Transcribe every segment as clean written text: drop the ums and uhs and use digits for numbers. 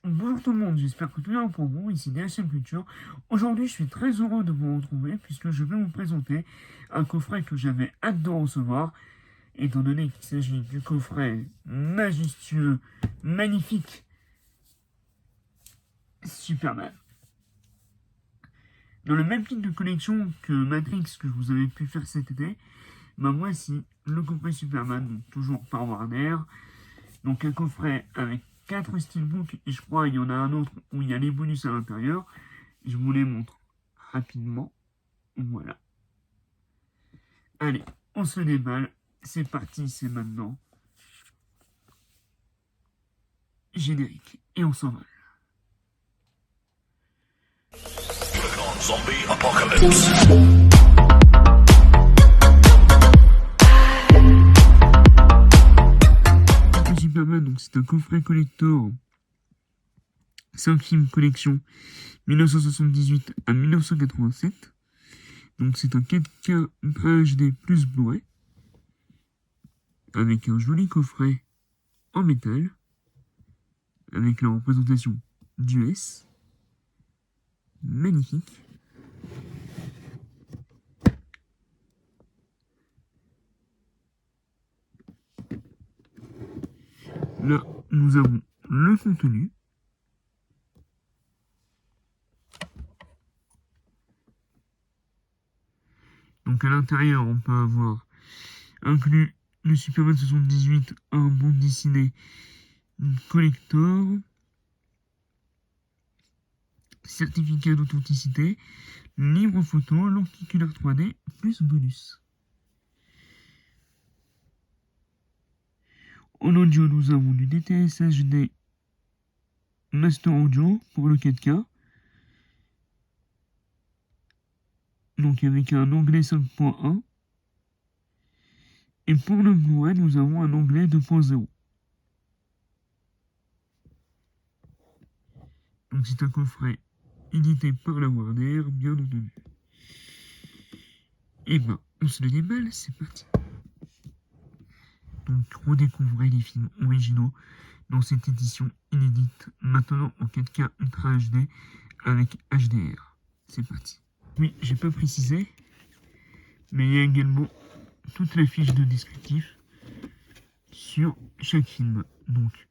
Bonjour tout le monde, j'espère que tout va bien pour vous, ici DHM Culture. Aujourd'hui, je suis très heureux de vous retrouver puisque je vais vous présenter un coffret que j'avais hâte de recevoir, étant donné qu'il s'agit du coffret majestueux, magnifique, Superman. Dans le même type de collection que Matrix que je vous avais pu faire cet été, voici le coffret Superman, donc toujours par Warner. Donc un coffret avec 4 steelbooks, et je crois il y en a un autre où il y a les bonus à l'intérieur. Je vous les montre rapidement. Voilà. Allez, on se déballe. C'est parti, c'est maintenant. Générique. Et on s'en va. Zombie Apocalypse. Superman, donc c'est un coffret collector 5e collection 1978 à 1987. Donc c'est un 4K Ultra HD plus Blu-ray avec un joli coffret en métal avec la représentation du S. Magnifique. Là, nous avons le contenu. Donc à l'intérieur, on peut avoir inclus le Superman 78, un bande dessinée collector, certificat d'authenticité, livre photo, lenticulaire 3D, plus bonus. En audio, nous avons du DTS HD Master Audio pour le 4K. Donc avec un onglet 5.1. Et pour le Blu-ray, nous avons un onglet 2.0. Donc c'est un coffret édité par la Warner, bien entendu. Et ben, on se le déballe, c'est parti. Donc redécouvrez les films originaux dans cette édition inédite, maintenant en 4K Ultra HD avec HDR. C'est parti. Oui, j'ai pas précisé, mais il y a également toute la fiche de descriptif sur chaque film. Donc,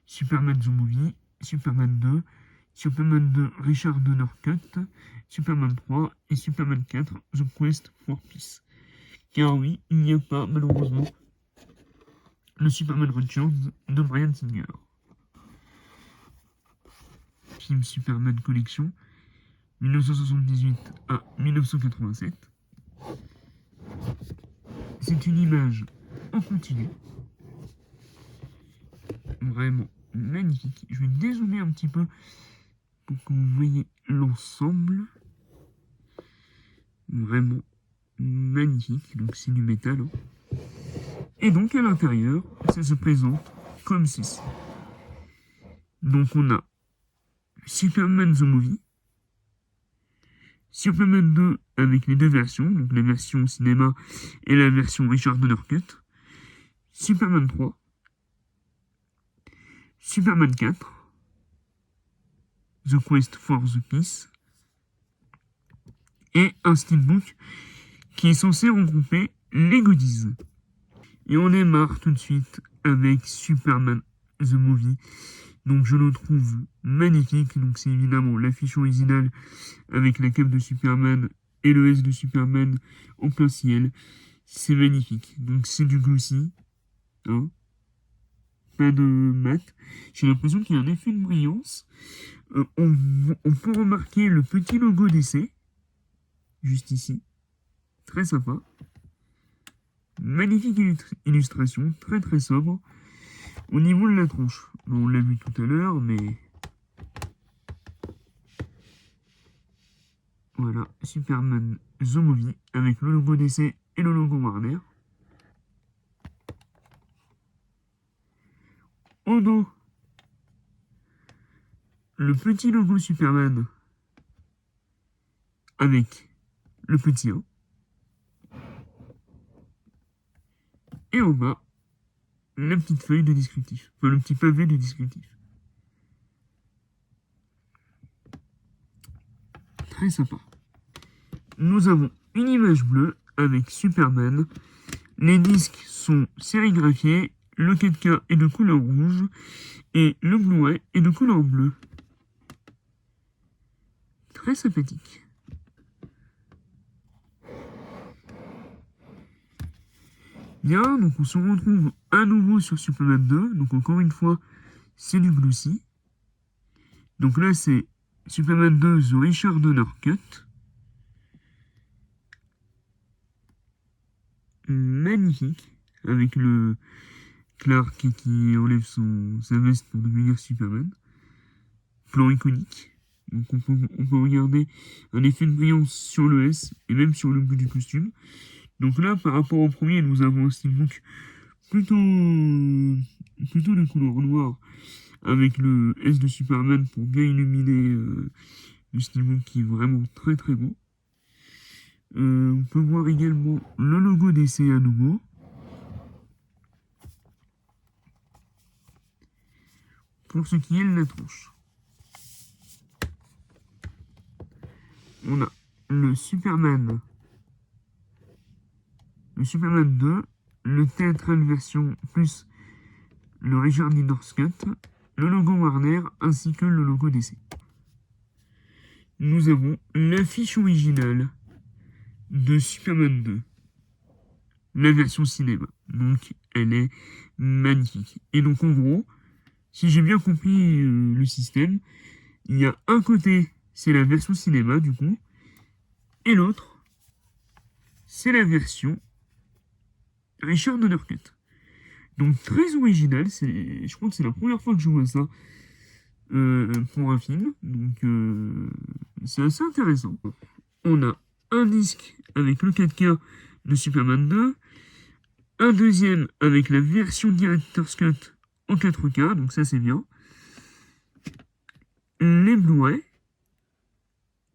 Superman The Movie, Superman 2, Superman 2 Richard Donner Cut, Superman 3 et Superman 4 The Quest for Peace. Car oui, il n'y a pas malheureusement le Superman Returns de Bryan Singer. Film Superman Collection 1978 à 1987. C'est une image en continu. Vraiment magnifique. Je vais dézoomer un petit peu pour que vous voyez l'ensemble. Vraiment magnifique. Donc c'est du métal. Hein. Et donc à l'intérieur, ça se présente comme ceci. Donc on a Superman The Movie, Superman 2 avec les deux versions, donc la version cinéma et la version Richard Donner Cut, Superman 3, Superman 4, The Quest for the Peace, et un steelbook qui est censé regrouper les goodies. Et on démarre tout de suite avec Superman The Movie. Donc je le trouve magnifique. Donc c'est évidemment l'affiche originale avec la cape de Superman et le S de Superman en plein ciel. C'est magnifique. Donc c'est du glossy. Hein, pas de mat. J'ai l'impression qu'il y a un effet de brillance. On peut remarquer le petit logo d'essai. Juste ici. Très sympa. Magnifique illustration. Très très sobre. Au niveau de la tronche. On l'a vu tout à l'heure, mais... Voilà, Superman The Movie avec le logo d'essai et le logo Warner. Au dos, le petit logo Superman avec le petit 1. Et au bas, la petite feuille de descriptif. Enfin, le petit pavé de descriptif. très sympa. Nous avons une image bleue avec Superman. Les disques sont sérigraphiés, le 4K est de couleur rouge et le Blu-ray est de couleur bleue. Très sympathique. Bien, donc on se retrouve à nouveau sur Superman 2. Donc encore une fois, c'est du glossy. Donc là, c'est Superman 2 The Richard Donner Cut. Magnifique. Avec le Clark qui enlève sa veste pour devenir Superman. Plan iconique. Donc on peut regarder un effet de brillance sur le S et même sur le bout du costume. Donc là, par rapport au premier, nous avons un steelbook plutôt de couleur noire avec le S de Superman pour bien illuminer le steelbook qui est vraiment très très beau. On peut voir également le logo d'essai à nouveau. Pour ce qui est de la tronche. On a le Superman 2, le théâtral version plus le Richard Donner's Cut, le logo Warner ainsi que le logo DC. Nous avons l'affiche originale de Superman 2, la version cinéma. Donc elle est magnifique. Et donc en gros, si j'ai bien compris le système, il y a un côté, c'est la version cinéma du coup, et l'autre, c'est la version Richard Donner Cut. Donc très original, je crois que c'est la première fois que je vois ça pour un film, donc c'est assez intéressant. On a un disque avec le 4K de Superman 2, un deuxième avec la version Director's Cut en 4K, donc ça c'est bien. Les Blu-ray,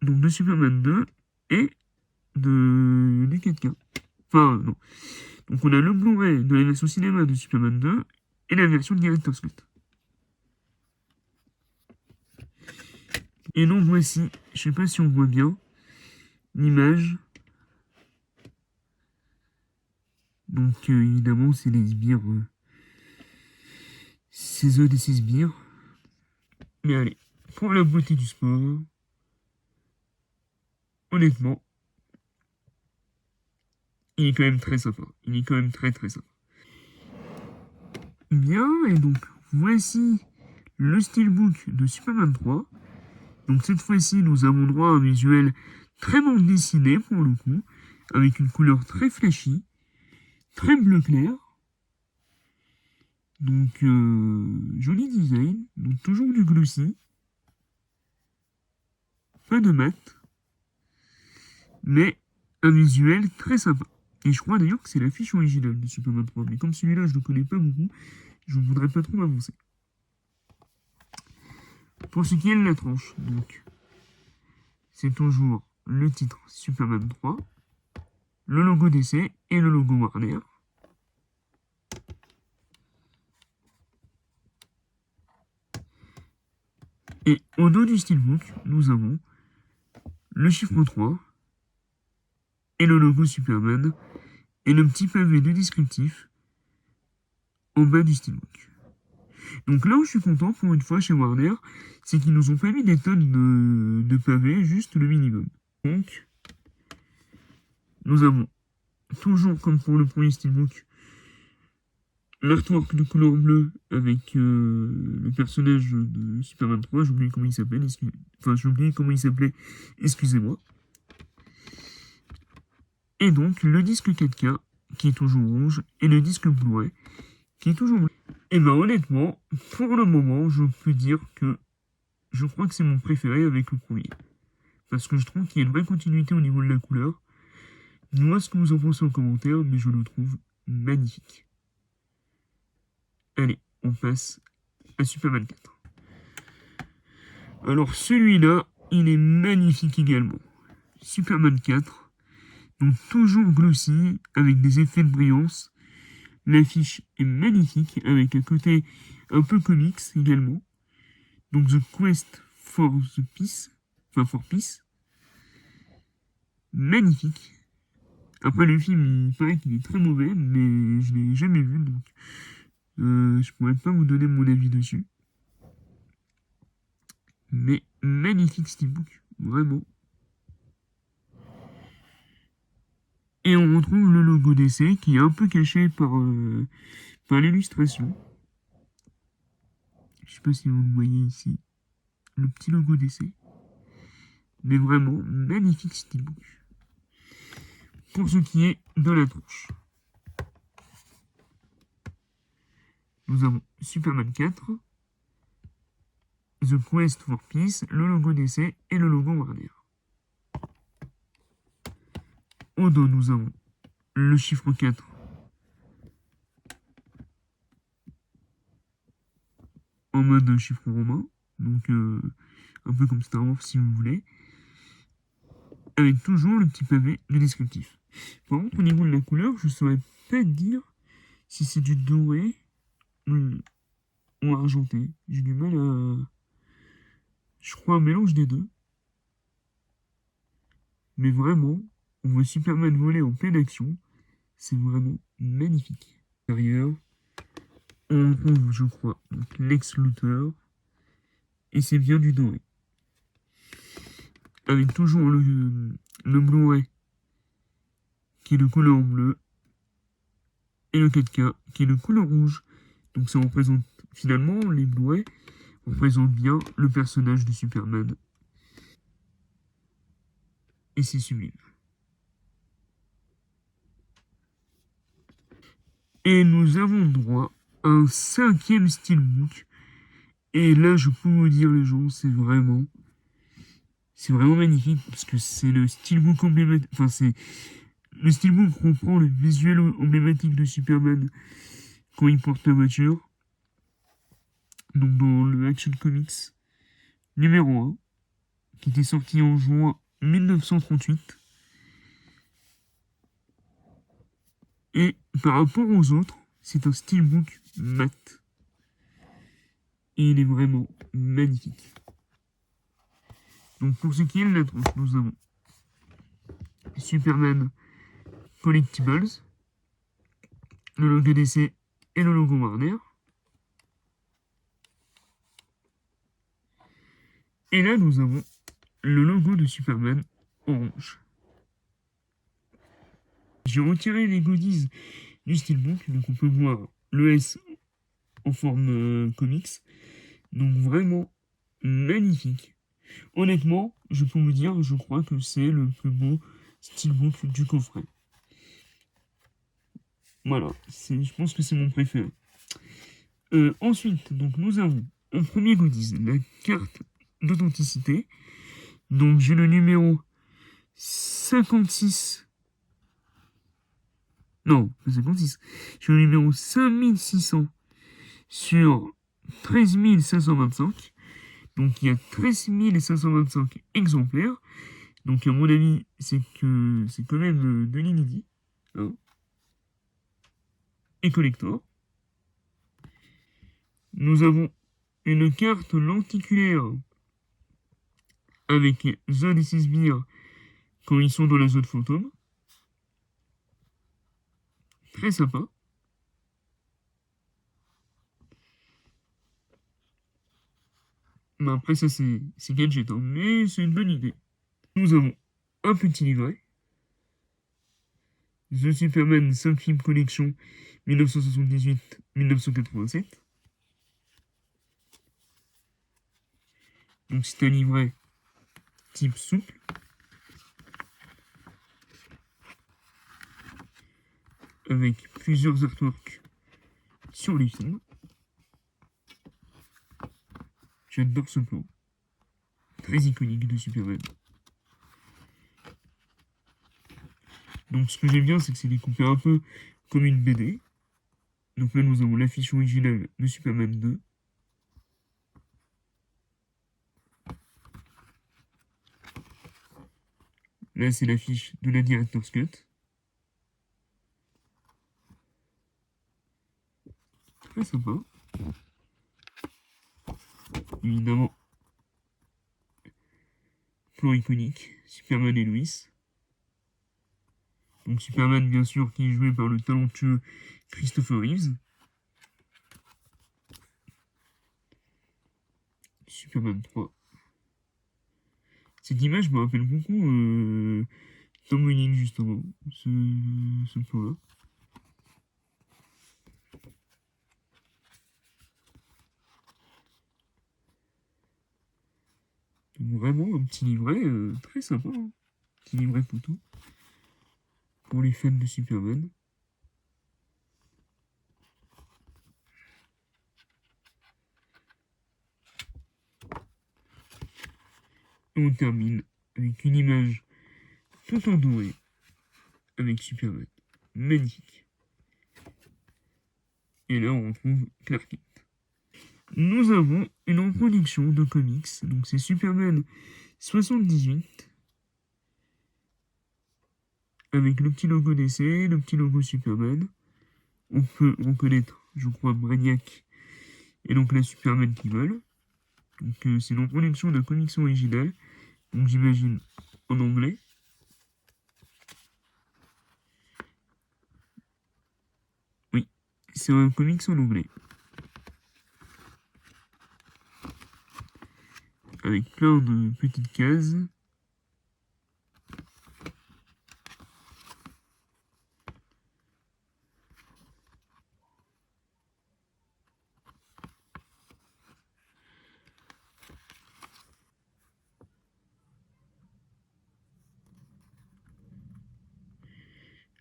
donc de Superman 2 et du 4K. Enfin, non. Donc on a le Blu-ray de la version cinéma de Superman 2 et la version Director's Cut. Et donc voici, je sais pas si on voit bien, l'image. Donc évidemment c'est les sbires. Ces œufs et ces sbires. Mais allez, pour la beauté du sport, honnêtement, il est quand même très sympa. Il est quand même très très sympa. Bien, et donc voici le steelbook de Superman 3. Donc cette fois-ci, nous avons droit à un visuel très bande dessinée pour le coup, avec une couleur très flashy, très bleu clair. Donc joli design, donc toujours du glossy, pas de mat, mais un visuel très sympa. Et je crois d'ailleurs que c'est l'affiche originale de Superman 3, mais comme celui-là je ne le connais pas beaucoup, je ne voudrais pas trop m'avancer. Pour ce qui est de la tranche, donc, c'est toujours le titre Superman 3, le logo DC et le logo Warner. Et au dos du steelbook, nous avons le chiffre 3 et le logo Superman et le petit pavé de descriptif en bas du steelbook. Donc là où je suis content pour une fois chez Warner, c'est qu'ils nous ont pas mis des tonnes de pavés, juste le minimum. Donc, nous avons toujours comme pour le premier steelbook, l'artwork de couleur bleue avec le personnage de Superman 3, j'ai oublié comment il s'appelle, excusez-moi. Et donc le disque 4K qui est toujours rouge et le disque Blu-ray qui est toujours bleu. Et ben honnêtement, pour le moment, je peux dire que je crois que c'est mon préféré avec le premier. Parce que je trouve qu'il y a une vraie continuité au niveau de la couleur. Dis-moi ce que vous en pensez en commentaire, mais je le trouve magnifique. Allez, on passe à Superman 4. Alors celui-là, il est magnifique également. Superman 4, donc toujours glossy, avec des effets de brillance. L'affiche est magnifique, avec un côté un peu comics également. Donc The Quest for the Peace, enfin for Peace. magnifique. Après, le film, il paraît qu'il est très mauvais, mais je l'ai jamais vu, donc je pourrais pas vous donner mon avis dessus. Mais magnifique steelbook, vraiment. Et on retrouve le logo d'essai qui est un peu caché par l'illustration. Je sais pas si vous le voyez ici, le petit logo d'essai. Mais vraiment, magnifique steelbook. Pour ce qui est de la tronche, nous avons Superman 4, The Quest for Peace, le logo d'essai et le logo Warner. Au dos, nous avons le chiffre 4 en mode chiffre romain, donc un peu comme Star Wars si vous voulez, avec toujours le petit pavé de descriptif. Par contre, au niveau de la couleur, je ne saurais pas dire si c'est du doré ou argenté. J'ai du mal à... Je crois un mélange des deux. Mais vraiment, on voit Superman voler en pleine action. C'est vraiment magnifique. Derrière, on trouve, je crois, Lex Luthor. Et c'est bien du doré. Avec toujours le Blu-ray qui est de couleur bleue et le 4K qui est de couleur rouge. Donc ça représente finalement les Blu-ray représentent bien le personnage de Superman. Et c'est sublime. Et nous avons droit à un cinquième steelbook. Et là, je peux vous dire, les gens, c'est vraiment magnifique parce que c'est le steelbook emblématique. Enfin, c'est le steelbook reprend le visuel emblématique de Superman quand il porte la voiture. Donc dans le Action Comics numéro 1, qui était sorti en juin 1938. Et par rapport aux autres, c'est un steelbook mat. Et il est vraiment magnifique. Donc pour ce qui est de la tronche, nous avons Superman Collectibles, le logo DC et le logo Warner. Et là, nous avons le logo de Superman orange. J'ai retiré les goodies du steelbook, donc on peut voir le S en forme comics. Donc vraiment magnifique. Honnêtement, je peux vous dire, je crois que c'est le plus beau steelbook du coffret. Voilà, je pense que c'est mon préféré. Ensuite, donc nous avons en premier goodies la carte d'authenticité. Donc j'ai le numéro 56. Non, pas 56. J'ai le numéro 5600 sur 13525. Donc il y a 13525 exemplaires. Donc à mon avis, c'est quand même de l'inédit. Hein, et collector. Nous avons une carte lenticulaire avec Zod et ses sbires quand ils sont dans la zone fantôme. Très sympa. Mais après ça c'est gadget, hein, mais c'est une bonne idée. Nous avons un petit livret. The Superman 5 Film Collection 1978-1987. Donc c'est un livret type souple. Avec plusieurs artworks sur les films. J'adore ce plan. Très iconique de Superman. Donc ce que j'aime bien, c'est que c'est découpé un peu comme une BD. Donc là, nous avons l'affiche originale de Superman 2. Là, c'est l'affiche de la Director's Cut. Très sympa. Évidemment, plan iconique, Superman et Lois. Donc Superman, bien sûr, qui est joué par le talentueux Christopher Reeves. Superman 3. Cette image me rappelle beaucoup Tom Welling, justement, ce plan-là. Donc vraiment un petit livret très sympa, hein. Petit livret photo pour les fans de Superman. Et on termine avec une image tout en doré avec Superman. Magnifique. Et là, on retrouve Clark Kent. Nous avons une reproduction de comics. Donc, c'est Superman 78. Avec le petit logo DC, le petit logo Superman. On peut reconnaître, je crois, Brainiac et donc la Superman qui vole. Donc, c'est une reproduction d'un comics original. Donc, j'imagine en anglais. Oui, c'est un comics en anglais. Avec plein de petites cases.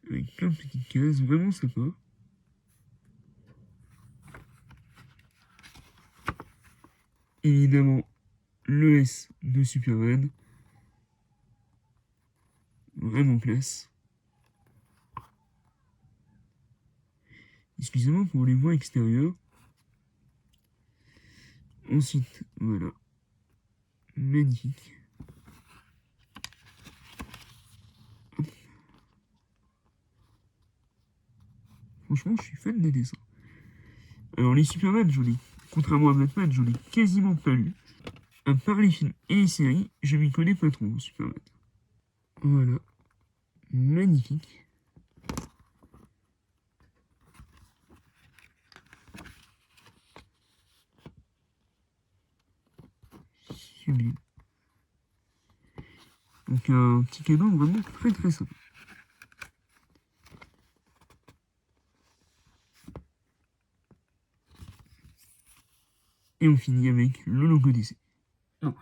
Avec plein de petites cases, vraiment sympa. Évidemment, le S de Superman. Vraiment classe. Excusez-moi pour les voix extérieures. Ensuite, voilà. Magnifique. Franchement, je suis fan des dessins. Alors, les Superman, contrairement à Batman, j'en ai quasiment pas lu. À part les films et les séries, je m'y connais pas trop, Superman. Voilà. Magnifique. Sublime. Donc, un petit cadeau vraiment très très sympa. Et on finit avec le logo DC. Non.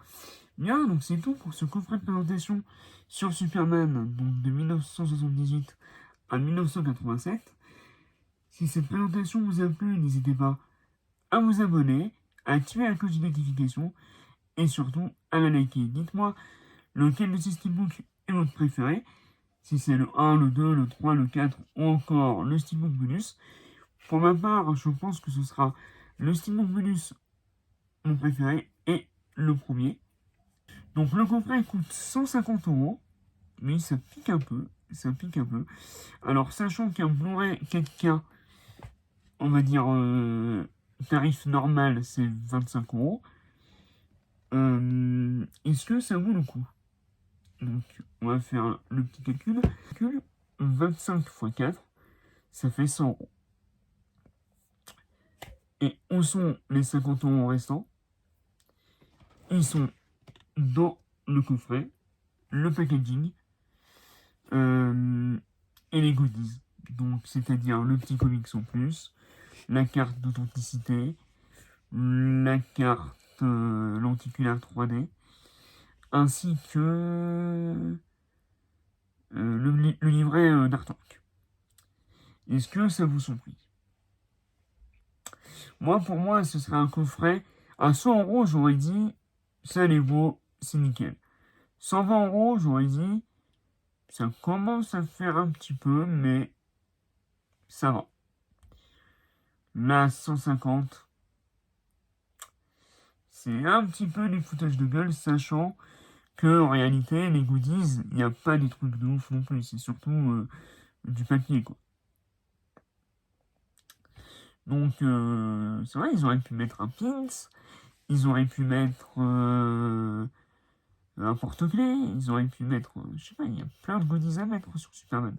Bien, donc c'est tout pour ce coffret de présentation sur Superman, donc de 1978 à 1987. Si cette présentation vous a plu, n'hésitez pas à vous abonner, à activer la cloche de notification et surtout à la liker. Dites-moi lequel de ces steelbooks est votre préféré. Si c'est le 1, le 2, le 3, le 4 ou encore le steelbook bonus. Pour ma part, je pense que ce sera le steelbook bonus mon préféré et le premier. Donc le coffret coûte 150 euros. Oui, ça pique un peu. Ça pique un peu. Alors, sachant qu'un Blu-ray 4K, on va dire tarif normal, c'est 25 euros. Est-ce que ça vaut le coup? Donc, on va faire le petit calcul. 25 x 4, ça fait 100 euros. Et où sont les 50 euros restants? Ils sont dans le coffret, le packaging et les goodies. Donc, c'est-à-dire le petit comics en plus, la carte d'authenticité, la carte lenticulaire 3D, ainsi que le livret d'Artwork. Est-ce que ça vous son prix? Moi, pour moi, ce serait un coffret. À 100 euros, j'aurais dit, ça les vaut, c'est nickel. 120 euros, j'aurais dit, ça commence à faire un petit peu, mais ça va. Là, 150, c'est un petit peu des foutages de gueule, sachant que en réalité, les goodies, il n'y a pas des trucs de ouf non plus. C'est surtout du papier, quoi. Donc, c'est vrai, ils auraient pu mettre un pins, ils auraient pu mettre un porte-clés, ils auraient pu mettre, je sais pas, il y a plein de goodies à mettre sur Superman.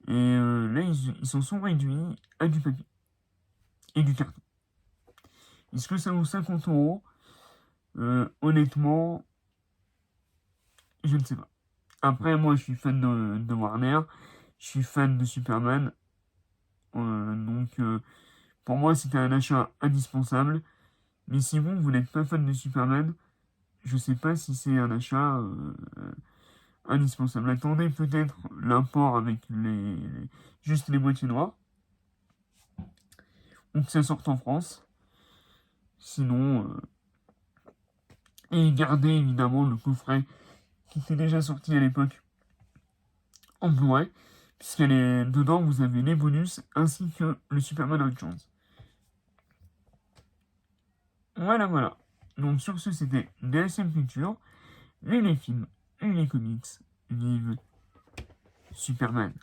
Et là, ils s'en sont réduits à du papier et du carton. Est-ce que ça vaut 50 €? Honnêtement, je ne sais pas. Après, moi, je suis fan de Warner, je suis fan de Superman, donc pour moi, c'était un achat indispensable. Mais si vous n'êtes pas fan de Superman, je sais pas si c'est un achat indispensable. Attendez peut-être l'import avec juste les moitiés noires, ou que ça sorte en France. Sinon, et gardez évidemment le coffret qui était déjà sorti à l'époque en Blu-ray, puisque dedans vous avez les bonus ainsi que le Superman Returns. Voilà, voilà. Donc sur ce, c'était DSM Culture, les films, les comics, vive Superman.